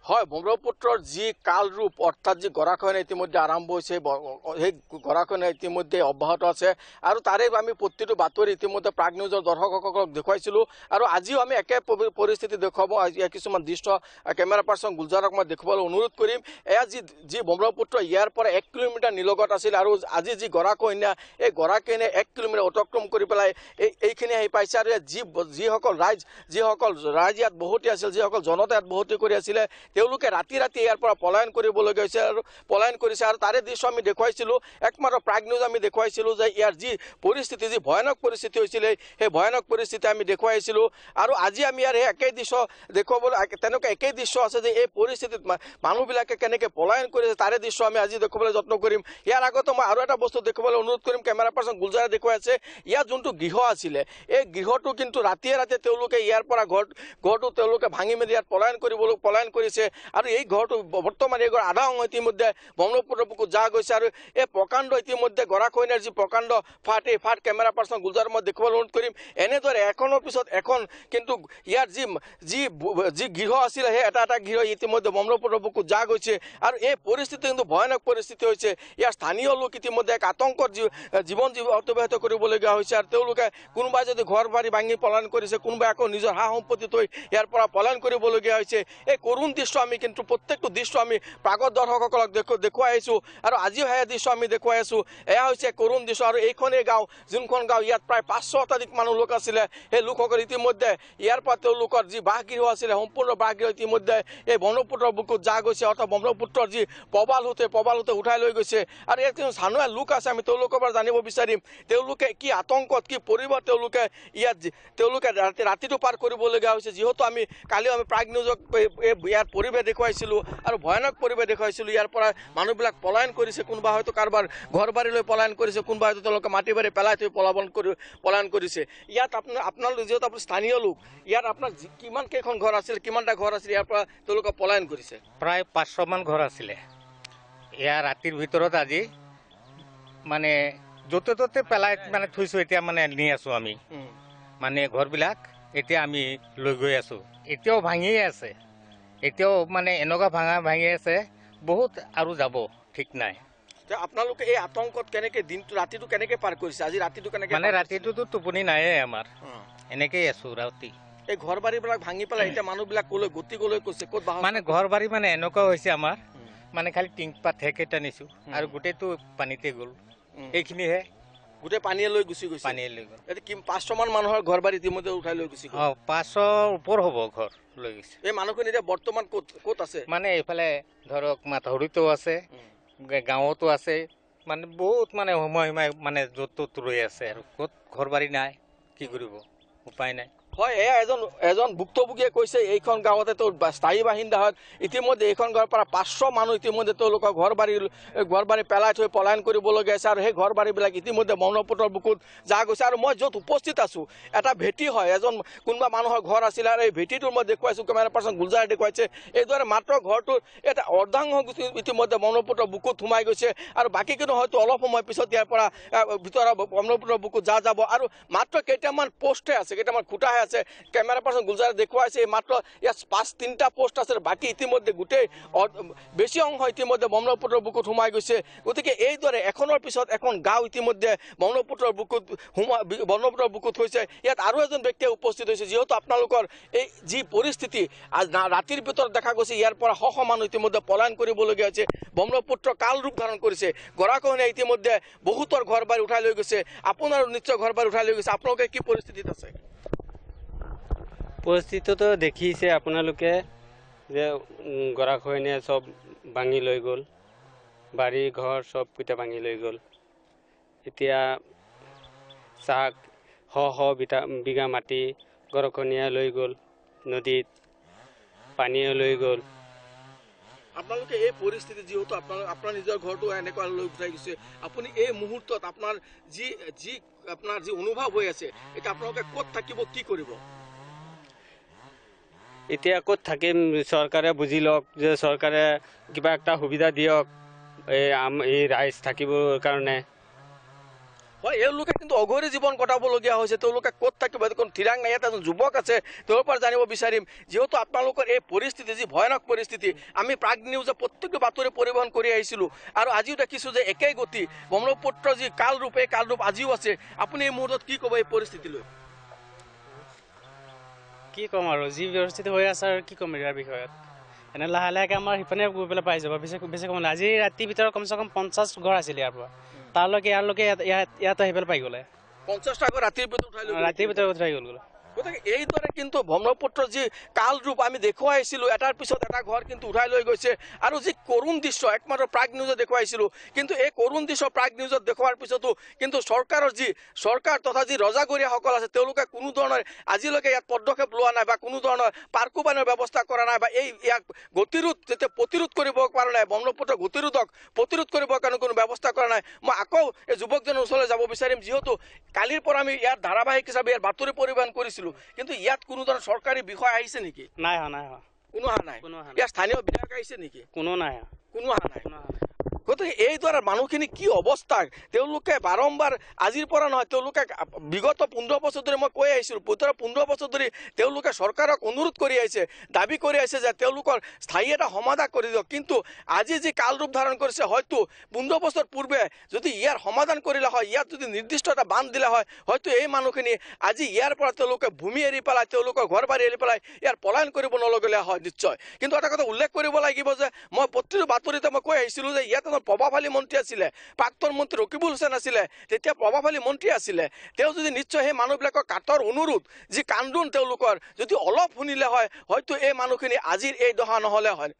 হয়, ব্ৰহ্মপুত্ৰৰ যি কালৰূপ অৰ্থাৎ যি গৰাখহনীয়া ইতিমধ্যে আৰম্ভ হৈছে, সেই গৰাখহনীয়া ইতিমধ্যে অব্যাহত আছে আৰু তাৰে আমি প্ৰতিটো বাতৰি ইতিমধ্যে প্ৰাগ নিউজৰ দৰ্শকসকলক দেখুৱাইছিলোঁ আৰু আজিও আমি একে পৰিস্থিতি দেখুৱাব। কিছুমান দৃশ্য কেমেৰা পাৰ্চন গুলজাৰক মই দেখুৱাবলৈ অনুৰোধ কৰিম। এয়া যি ব্ৰহ্মপুত্ৰ ইয়াৰ পৰা 1 কিলোমিটাৰ নিলগত আছিল আৰু আজি যি গৰাখহনীয়া, এই গৰাখহনীয়া 1 কিলোমিটাৰ অতিক্ৰম কৰি পেলাই এইখিনি আহি পাইছে আৰু যিসকল ৰাইজ ইয়াত বসতি আছিল, যিসকল জনতা ইয়াত বসতি কৰি আছিলে, তেওঁলোকে ৰাতি ইয়াৰ পৰা পলায়ন কৰিবলগীয়া হৈছে আৰু পলায়ন কৰিছে আৰু তাৰে দৃশ্য আমি দেখুৱাইছিলোঁ। একমাত্ৰ প্ৰাগ নিউজ আমি দেখুৱাইছিলোঁ যে ইয়াৰ যি পৰিস্থিতি, যি ভয়ানক পৰিস্থিতি হৈছিলে, সেই ভয়ানক পৰিস্থিতি আমি দেখুৱাইছিলোঁ আৰু আজি আমি ইয়াৰ একেই দৃশ্য দেখুৱাবলৈ তেনেকুৱা একেই দৃশ্য আছে যে এই পৰিস্থিতিত মানুহবিলাকে কেনেকৈ পলায়ন কৰিছে তাৰে দৃশ্য আমি আজি দেখুৱাবলৈ যত্ন কৰিম। ইয়াৰ আগতে মই আৰু এটা বস্তু দেখুৱাবলৈ অনুৰোধ কৰিম। কেমেৰা পাৰ্চন গুলজাৰে দেখুৱাই আছে ইয়াত যোনটো গৃহ আছিলে, এই গৃহটো কিন্তু ৰাতিয়ে তেওঁলোকে ইয়াৰ পৰা ঘৰটো তেওঁলোকে ভাঙি মেলি ইয়াত পলায়ন কৰিছে আৰু এই ঘৰটো বৰ্তমান এই ঘৰ আধা অংশ ইতিমধ্যে ব্ৰহ্মপুত্ৰৰ বুকুত যা গৈছে আৰু এই প্ৰকাণ্ড ইতিমধ্যে গৰাখহনীয়াৰ যি প্ৰকাণ্ড এই ফাট কেমেৰা পাৰ্চন গুলজাৰ মই দেখুৱাবলৈ অনুৰোধ কৰিম। এনেদৰে এখনৰ পিছত এখন কিন্তু ইয়াৰ যি গৃহ আছিলে, সেই এটা গৃহ ইতিমধ্যে ব্ৰহ্মপুত্ৰৰ বুকুত যা গৈছে আৰু এই পৰিস্থিতি কিন্তু ভয়ানক পৰিস্থিতি হৈছে। ইয়াৰ স্থানীয় লোক ইতিমধ্যে এক আতংকৰ জীৱন অতিবাহিত কৰিবলগীয়া হৈছে আৰু তেওঁলোকে কোনোবাই যদি ঘৰ বাৰী ভাঙি পলায়ন কৰিছে, কোনোবাই আকৌ নিজৰ সা সম্পত্তি থৈ ইয়াৰ পৰা পলায়ন কৰিবলগীয়া হৈছে। এই কৰুণ দৃশ্য আমি কিন্তু প্ৰত্যেকটো দৃশ্য আমি প্ৰাগত দৰ্শকসকলক দেখুৱাই আহিছোঁ আৰু আজিও সেয়া দৃশ্য আমি দেখুৱাই আছোঁ। এয়া হৈছে কৰুণ দৃশ্য আৰু এইখনেই গাঁও, যোনখন গাঁও ইয়াত প্ৰায় 500 শতাধিক মানুহ লোক আছিলে। সেই লোকসকল ইতিমধ্যে ইয়াৰ পৰা তেওঁলোকৰ যি বাসগৃহ আছিলে, সম্পূৰ্ণ বাসগৃহ ইতিমধ্যে এই ব্ৰহ্মপুত্ৰৰ বুকুত যা গৈছে, অৰ্থাৎ ব্ৰহ্মপুত্ৰৰ যি প্ৰবাল হতে উঠাই লৈ গৈছে আৰু ইয়াত কিছু স্থানীয় লোক আছে, আমি তেওঁলোকৰ পৰা জানিব বিচাৰিম তেওঁলোকে কি আতংকত, কি পৰিৱেশ তেওঁলোকে ৰাতিটো পাৰ কৰিবলগীয়া হৈছে। যিহেতু কালিও আমি প্ৰাগ নিউজক ইয়াৰ পৰিৱেশ দেখুৱাইছিলোঁ আৰু ভয়ানক পৰিৱেশ দেখুৱাইছিলোঁ। ইয়াৰ পৰা মানুহবিলাক পলায়ন কৰিছে, কোনোবা হয়তো কাৰোবাৰ ঘৰ বাৰীলৈ পলায়ন কৰিছে, কোনোবা হয়তো তেওঁলোকে মাটি বাৰী পেলাই থৈ পলায়ন কৰিছে। ইয়াত আপোনালোক যিহেতু আপুনি স্থানীয় লোক, ইয়াত আপোনাৰ কিমান কেইখন ঘৰ আছিল, কিমানটা ঘৰ আছিল ইয়াৰ পৰা তেওঁলোকে পলায়ন কৰিছে? প্ৰায় 500 মান ঘৰ আছিলে। ইয়াৰ ৰাতিৰ ভিতৰত আজি মানে য'তে ত'তে পেলাই থৈছোঁ। এতিয়া নি আছোঁ আমি ঘৰবিলাক এতিয়া আমি লৈ গৈ আছোঁ। এতিয়াও ভাঙিয়ে আছে, এতিয়াও এনেকুৱা ভাঙি আছে, বহুত আৰু যাব ঠিক নাই। আপোনালোকে এই আতংকত কেনেকৈ ৰাতিটো কেনেকৈ পাৰ কৰিছে? আজি ৰাতিটো কেনেকৈ? ৰাতিটোতো টোপনি নাইয়ে আমাৰ, এনেকেই আছোঁ ৰাতি। এই ঘৰ বাৰীবিলাক ভাঙি পেলাই এতিয়া মানুহবিলাক ক'লৈ গতি কৈছে, ক'ত ঘৰ বাৰী এনেকুৱা হৈছে আমাৰ খালি টিংপাত হেকেইটা নিছোঁ আৰু গোটেইটো পানীতে গ'ল। এইখিনিহে গোটেই পানীয়ে লৈ গুচি গৈছে। এতিয়া 500 মান মানুহৰ ঘৰ বাৰী ইতিমধ্যে উঠাই লৈ গুচি গ'ল। 500 ওপৰ হ'ব ঘৰ লৈ গৈছে। এই মানুহখিনি এতিয়া বৰ্তমান ক'ত আছে? এইফালে ধৰক মাথাউৰিতো আছে, গাঁৱতো আছে, বহুত সময় য'ত ত'ত ৰৈ আছে আৰু ক'ত ঘৰ বাৰী নাই, কি কৰিব, উপায় নাই। হয়, এয়া এজন ভুক্তভোগীয়ে কৈছে এইখন গাঁৱতে স্থায়ী বাসিন্দা হয়। ইতিমধ্যে এইখন গাঁৱৰ পৰা 500 মানুহ ইতিমধ্যে তেওঁলোকৰ ঘৰ বাৰী পেলাই থৈ পলায়ন কৰিবলগীয়া আছে আৰু সেই ঘৰ বাৰীবিলাক ইতিমধ্যে ব্ৰহ্মপুত্ৰৰ বুকুত যা গৈছে। আৰু মই য'ত উপস্থিত আছোঁ, এটা ভেটি হয়, কোনোবা মানুহৰ ঘৰ আছিলে আৰু এই ভেটিটো মই দেখুৱাইছোঁ, কেমেৰা পাৰ্চন গুলজাৰে দেখুৱাইছে। এইদৰে মাত্ৰ ঘৰটোৰ এটা অৰ্ধাংশ ইতিমধ্যে ব্ৰহ্মপুত্ৰৰ বুকুত সোমাই গৈছে আৰু বাকী কিন্তু হয়তো অলপ সময় পিছত ইয়াৰ পৰা ভিতৰৰ ব্ৰহ্মপুত্ৰৰ বুকুত যাব আৰু মাত্ৰ কেইটামান পোষ্টহে আছে, কেইটামান খুঁটাহে আছে। কেমেৰা পাৰ্চন গুলজাৰে দেখুৱাইছে মাত্ৰ ইয়াত 3টা পোষ্ট আছে, বাকী ইতিমধ্যে গোটেই বেছি অংশ ইতিমধ্যে ব্ৰহ্মপুত্ৰৰ বুকুত সোমাই গৈছে। গতিকে এইদৰে এখনৰ পিছত এখন গাঁও ইতিমধ্যে ব্ৰহ্মপুত্ৰৰ বুকুত হৈছে। ইয়াত আৰু এজন ব্যক্তিয়ে উপস্থিত হৈছে। যিহেতু আপোনালোকৰ এই যি পৰিস্থিতি ৰাতিৰ ভিতৰত দেখা গৈছে, ইয়াৰ পৰা শ মানুহ ইতিমধ্যে পলায়ন কৰিবলগীয়া হৈছে। ব্ৰহ্মপুত্ৰ কাল ৰূপ ধাৰণ কৰিছে। গৰাখহনীয়াই ইতিমধ্যে বহুতৰ ঘৰ বাৰী উঠাই লৈ গৈছে, আপোনাৰো নিশ্চয় ঘৰ বাৰী উঠাই লৈ গৈছে। আপোনালোকে কি পৰিস্থিতিত আছে? পৰিস্থিতিটো দেখিছে আপোনালোকে যে গৰাখহনীয়াই চব ভাঙি লৈ গ'ল, বাৰী ঘৰ চব কেইটা ভাঙি লৈ গ'ল। এতিয়া শ বিঘা মাটি গৰাখহনীয়াই লৈ গ'ল, নদীত পানীয়ে লৈ গ'ল। আপোনালোকে এই পৰিস্থিতি, যিহেতু আপোনাৰ নিজৰ ঘৰটো এনেকুৱা লৈ উঠাই গৈছে, আপুনি এই মুহূৰ্তত আপোনাৰ যি অনুভৱ হৈ আছে, এতিয়া আপোনালোকে ক'ত থাকিব, কি কৰিব? এতিয়া ক'ত থাকিম, চৰকাৰে বুজি লওক, যে চৰকাৰে কিবা এটা সুবিধা দিয়ক এই ৰাইজ থাকিবৰ কাৰণে। হয় এওঁলোকে কিন্তু অঘৰী জীৱন কটাবলগীয়া হৈছে তেওঁলোকে ক'ত থাকিব কোনো ঠিৰাং নাই ইয়াত এজন যুৱক আছে তেওঁৰ পৰা জানিব বিচাৰিম যিহেতু আপোনালোকৰ এই পৰিস্থিতি যি ভয়ানক পৰিস্থিতি আমি প্ৰাগ নিউজে প্ৰত্যেকটো বাতৰি পৰিবহণ কৰি আহিছিলোঁ আৰু আজিও দেখিছোঁ যে একেই গতি ব্ৰহ্মপুত্ৰৰ যি কালৰূপ এই কালৰূপ আজিও আছে আপুনি এই মুহূৰ্তত কি ক'ব এই পৰিস্থিতিলৈ কি ক'ম আৰু যি পৰিস্থিতি হৈ আছে আৰু কি ক'ম ইয়াৰ বিষয়ত এনে লাহে লাহেকৈ আমাৰ সিপিনে গৈ পেলাই পাই যাব বেছি কম আজি ৰাতিৰ ভিতৰত কমচে কম 50 ঘৰ আছিলে ইয়াৰ পৰা তালৈকে ইয়ালৈকে ইয়াত আহি পেলাই পাই গ'লে 50টা ঘৰ ৰাতিৰ ভিতৰত উঠাই গ'ল গতিকে এইদৰে কিন্তু ব্ৰহ্মপুত্ৰৰ যি কালৰূপ আমি দেখুৱাইছিলোঁ এটাৰ পিছত এটা ঘৰ কিন্তু উঠাই লৈ গৈছে আৰু যি কৰুণ দৃশ্য একমাত্ৰ প্ৰাগ নিউজত দেখুৱাইছিলোঁ কিন্তু এই কৰুণ দৃশ্য প্ৰাগ নিউজত দেখুৱাৰ পিছতো কিন্তু চৰকাৰ তথা যি ৰজাগৰীয়াসকল আছে তেওঁলোকে কোনো ধৰণৰ আজিলৈকে ইয়াত পদক্ষেপ লোৱা নাই বা কোনো ধৰণৰ পাৰ্কো পানীৰ ব্যৱস্থা কৰা নাই বা ইয়াক গতিৰোধ যেতিয়া প্ৰতিৰোধ কৰিবৰ কাৰণে ব্ৰহ্মপুত্ৰৰ গতিৰোধক প্ৰতিৰোধ কৰিবৰ কাৰণে কোনো ব্যৱস্থা কৰা নাই মই আকৌ এই যুৱকজনৰ ওচৰলৈ যাব বিচাৰিম যিহেতু কালিৰ পৰা আমি ইয়াত ধাৰাবাহিক হিচাপে ইয়াৰ বাতৰি পৰিবহণ কৰিছিলোঁ কিন্তু ইয়াত কোনো ধৰণৰ চৰকাৰী বিষয় আহিছে নেকি নাই কোনো অহা নাই ইয়াত স্থানীয় বিধায়ক আহিছে নেকি কোনো অহা নাই গতিকে এইদৰে মানুহখিনি কি অৱস্থা তেওঁলোকে বাৰম্বাৰ আজিৰ পৰা নহয় তেওঁলোকে বিগত 15 বছৰ ধৰি মই কৈ আহিছিলোঁ 15 বছৰ ধৰি তেওঁলোকে চৰকাৰক অনুৰোধ কৰি আহিছে দাবী কৰি আহিছে যে তেওঁলোকৰ স্থায়ী এটা সমাধান কৰি দিয়ক কিন্তু আজি যি কালৰূপ ধাৰণ কৰিছে হয়তো 15 বছৰ পূৰ্বে যদি ইয়াৰ সমাধান কৰিলে হয় ইয়াত যদি নিৰ্দিষ্ট এটা বান্ধ দিলে হয় হয়তো এই মানুহখিনি আজি ইয়াৰ পৰা তেওঁলোকে ভূমি এৰি পেলাই তেওঁলোকৰ ঘৰ বাৰী এৰি পেলাই ইয়াৰ পলায়ন কৰিব নলগীয়া হয় নিশ্চয় কিন্তু এটা কথা উল্লেখ কৰিব লাগিব যে মই প্ৰতিটো বাতৰিতে মই কৈ আহিছিলোঁ যে ইয়াত প্ৰভাৱশালী মন্ত্ৰী আছিলে প্ৰাক্তন মন্ত্ৰী ৰকিবুল হুছেইন আছিলে তেতিয়া প্ৰভাৱশালী মন্ত্ৰী আছিলে তেওঁ যদি নিশ্চয় সেই মানুহবিলাকৰ কাটৰ অনুৰোধ যি কান্দোন তেওঁলোকৰ যদি অলপ শুনিলে হয় হয়তো এই মানুহখিনি আজিৰ এই দশা নহ'লে হয়